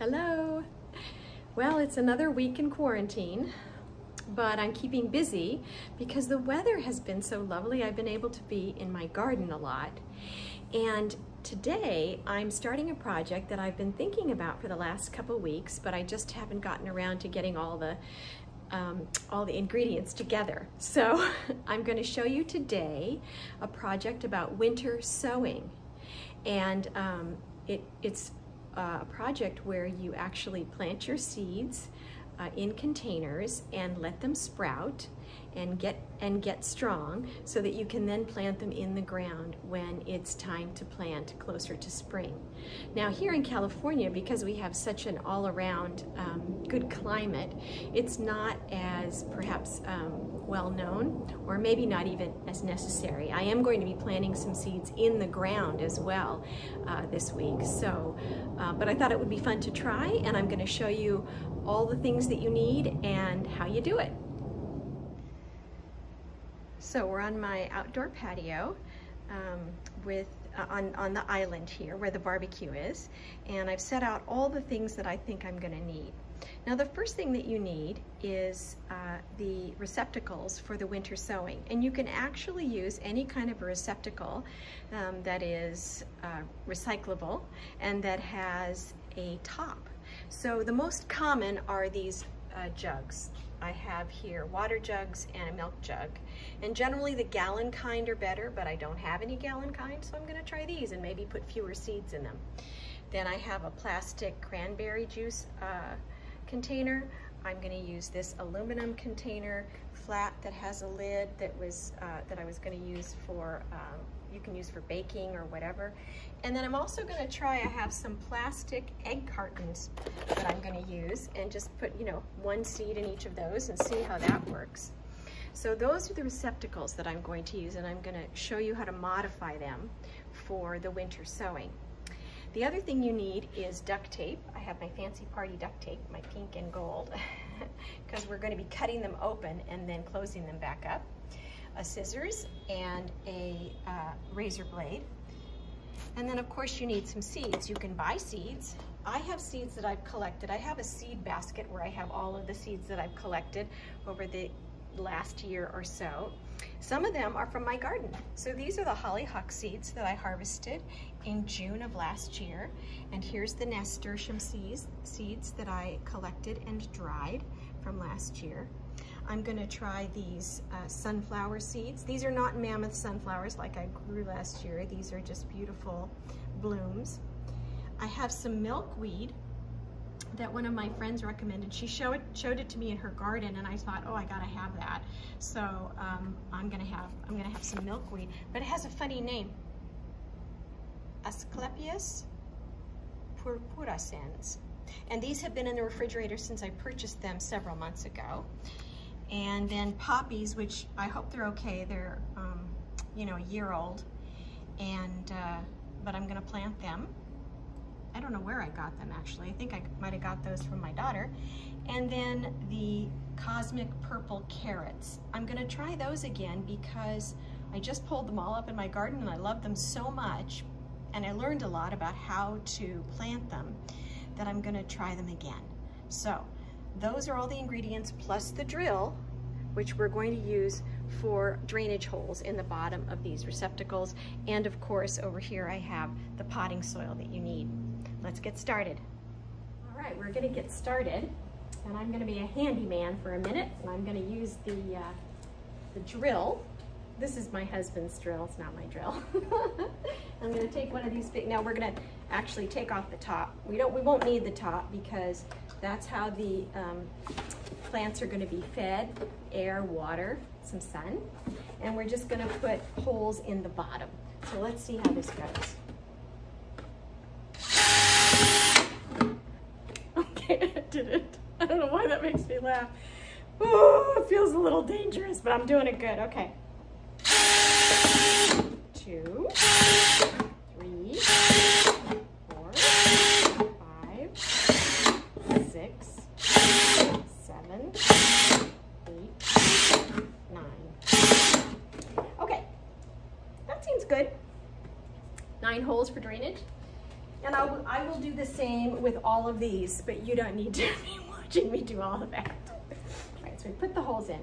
Hello. Well, it's another week in quarantine, but I'm keeping busy because the weather has been so lovely. I've been able to be in my garden a lot. And today I'm starting a project that I've been thinking about for the last couple weeks, but I just haven't gotten around to getting all the ingredients together. So I'm going to show you today a project about winter sowing. And it's a project where you actually plant your seeds in containers and let them sprout and get strong so that you can then plant them in the ground when it's time to plant closer to spring. Now here in California, because we have such an all-around good climate, it's not as perhaps well known, or maybe not even as necessary. I am going to be planting some seeds in the ground as well this week, so but I thought it would be fun to try, and I'm going to show you all the things that you need and how you do it. So we're on my outdoor patio on the island here where the barbecue is, and I've set out all the things that I think I'm going to need. Now the first thing that you need is the receptacles for the winter sowing, and you can actually use any kind of a receptacle that is recyclable and that has a top. So the most common are these jugs. I have here water jugs and a milk jug, and generally the gallon kind are better, but I don't have any gallon kind, so I'm going to try these and maybe put fewer seeds in them. Then I have a plastic cranberry juice container. I'm going to use this aluminum container, flat, that has a lid that I was going to use for you can use for baking or whatever. And then I'm also going to try, I have some plastic egg cartons that I'm going to use, and just put, one seed in each of those and see how that works. So those are the receptacles that I'm going to use, and I'm going to show you how to modify them for the winter sowing. The other thing you need is duct tape. I have my fancy party duct tape, my pink and gold, because we're going to be cutting them open and then closing them back up. A scissors and a razor blade. And then of course you need some seeds. You can buy seeds. I have seeds that I've collected. I have a seed basket where I have all of the seeds that I've collected over the last year or so. Some of them are from my garden. So these are the hollyhock seeds that I harvested in June of last year. And here's the nasturtium seeds that I collected and dried from last year. I'm going to try these sunflower seeds. These are not mammoth sunflowers like I grew last year. These are just beautiful blooms. I have some milkweed that one of my friends recommended. She showed it to me in her garden, and I thought, oh, I gotta have that. So I'm gonna have some milkweed, but it has a funny name. Asclepias purpurascens. And these have been in the refrigerator since I purchased them several months ago. And then poppies, which I hope they're okay. They're, a year old, and but I'm gonna plant them. I don't know where I got them actually. I think I might have got those from my daughter. And then the cosmic purple carrots. I'm gonna try those again because I just pulled them all up in my garden and I love them so much, and I learned a lot about how to plant them, that I'm gonna try them again. So those are all the ingredients plus the drill, which we're going to use for drainage holes in the bottom of these receptacles. And of course over here I have the potting soil that you need. Let's get started. All right, we're gonna get started, and I'm gonna be a handyman for a minute, and I'm gonna use the drill. This is my husband's drill, it's not my drill. I'm gonna take one of these big, now we're gonna actually take off the top. We won't need the top because that's how the plants are gonna be fed: air, water, some sun. And we're just gonna put holes in the bottom. So let's see how this goes. Okay, I did it. I don't know why that makes me laugh. Oh, it feels a little dangerous, but I'm doing it good. Okay. 2, 3, 4, 5, 6, 7, 8, 9. Okay, that seems good. 9 holes for drainage. And I will do the same with all of these, but you don't need to be watching me do all of that. All right, so we put the holes in.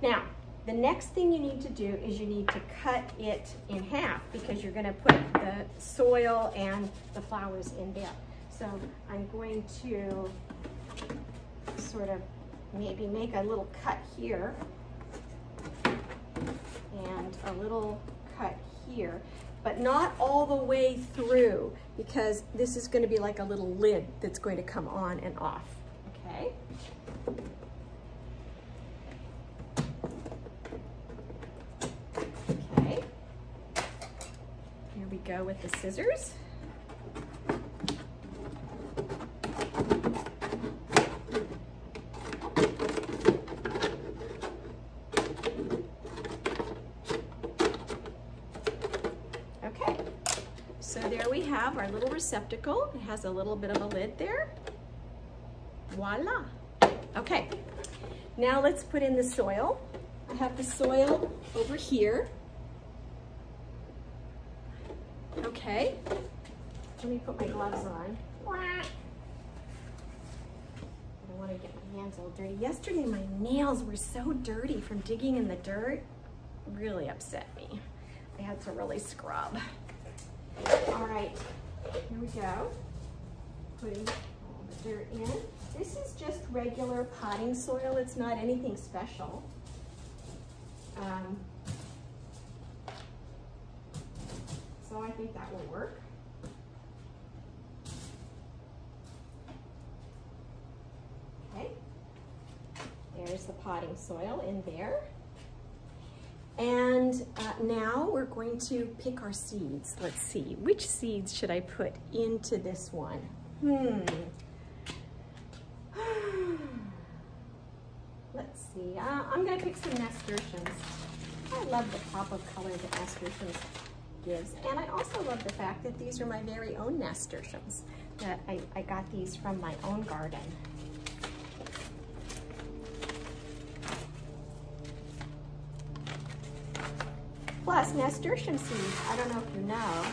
Now, the next thing you need to do is you need to cut it in half because you're gonna put the soil and the flowers in there. So I'm going to sort of maybe make a little cut here and a little cut here, but not all the way through because this is going to be like a little lid that's going to come on and off, okay? Okay, here we go with the scissors. So there we have our little receptacle. It has a little bit of a lid there. Voila. Okay, now let's put in the soil. I have the soil over here. Okay, let me put my gloves on. I don't want to get my hands all dirty. Yesterday my nails were so dirty from digging in the dirt. It really upset me. I had to really scrub. All right, here we go. Putting all the dirt in. This is just regular potting soil. It's not anything special. So I think that will work. Okay, there's the potting soil in there. And now we're going to pick our seeds. Let's see, which seeds should I put into this one? Let's see, I'm gonna pick some nasturtiums. I love the pop of color that nasturtiums gives. And I also love the fact that these are my very own nasturtiums, that I got these from my own garden. Plus, nasturtium seeds, I don't know if you know,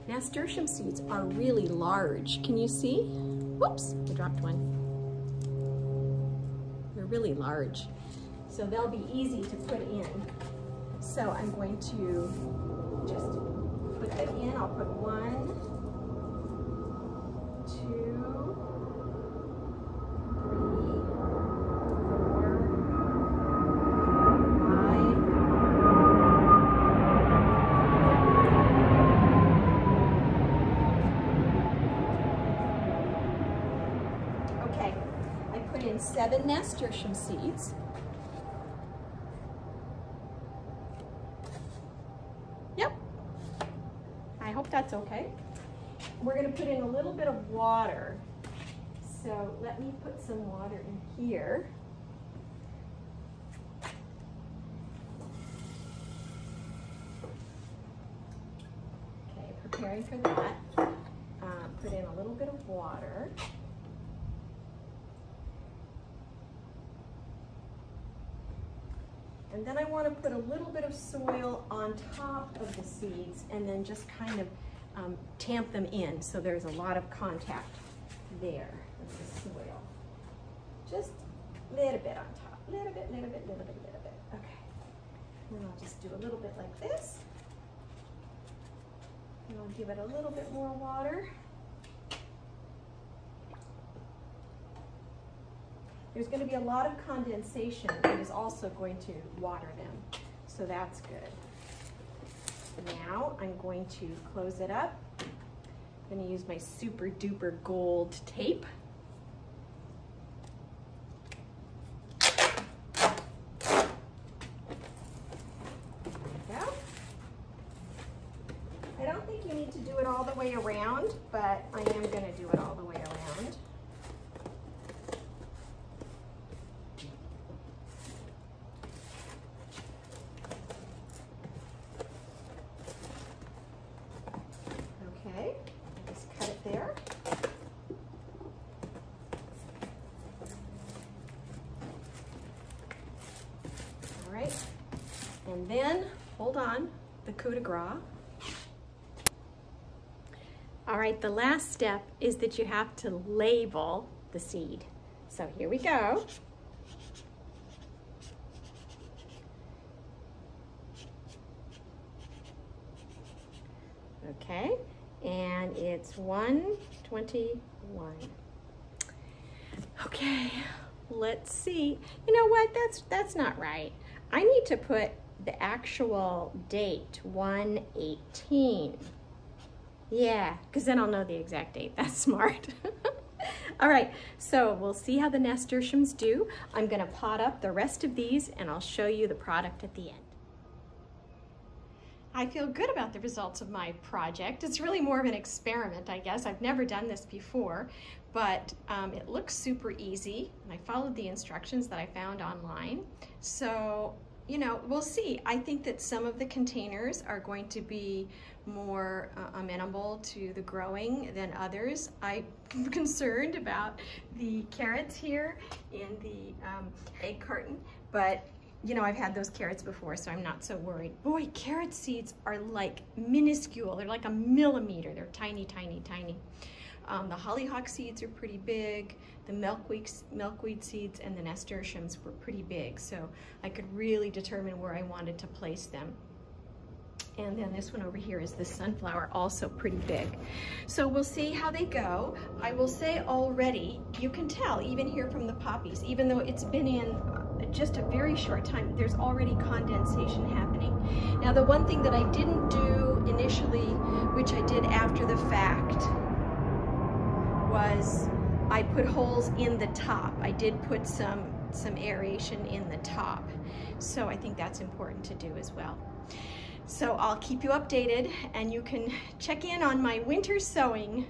nasturtium seeds are really large. Can you see? Whoops, I dropped one. They're really large. So they'll be easy to put in. So I'm going to just put them in. I'll put 1, 2, 7 nasturtium seeds. Yep, I hope that's okay. We're going to put in a little bit of water. So let me put some water in here. Okay, preparing for that. Put in a little bit of water. And then I want to put a little bit of soil on top of the seeds and then just kind of tamp them in so there's a lot of contact there with the soil. Just a little bit on top. Little bit, little bit, little bit, little bit. Okay. And then I'll just do a little bit like this. And I'll give it a little bit more water. There's going to be a lot of condensation that is also going to water them, so that's good. Now I'm going to close it up. I'm going to use my super duper gold tape. There we go. I don't think you need to do it all the way around, but I am going to do it all the way around. And then, hold on, the coup de grace. All right, the last step is that you have to label the seed. So here we go. Okay, and it's 121. Okay, let's see. You know what, that's not right. I need to put the actual date, 118. Yeah, because then I'll know the exact date. That's smart. All right, so we'll see how the nasturtiums do. I'm gonna pot up the rest of these and I'll show you the product at the end. I feel good about the results of my project. It's really more of an experiment, I guess. I've never done this before, but it looks super easy, and I followed the instructions that I found online. So, you know, we'll see. I think that some of the containers are going to be more amenable to the growing than others. I'm concerned about the carrots here in the egg carton, but you know, I've had those carrots before, so I'm not so worried. Boy, carrot seeds are like minuscule. They're like a millimeter. They're tiny, tiny, tiny. The hollyhock seeds are pretty big. The milkweed seeds and the nasturtiums were pretty big, so I could really determine where I wanted to place them. And then this one over here is the sunflower, also pretty big. So we'll see how they go. I will say already, you can tell even here from the poppies, even though it's been in just a very short time, there's already condensation happening. Now the one thing that I didn't do initially, which I did after the fact, was I put holes in the top. I did put some aeration in the top. So I think that's important to do as well. So I'll keep you updated, and you can check in on my winter sowing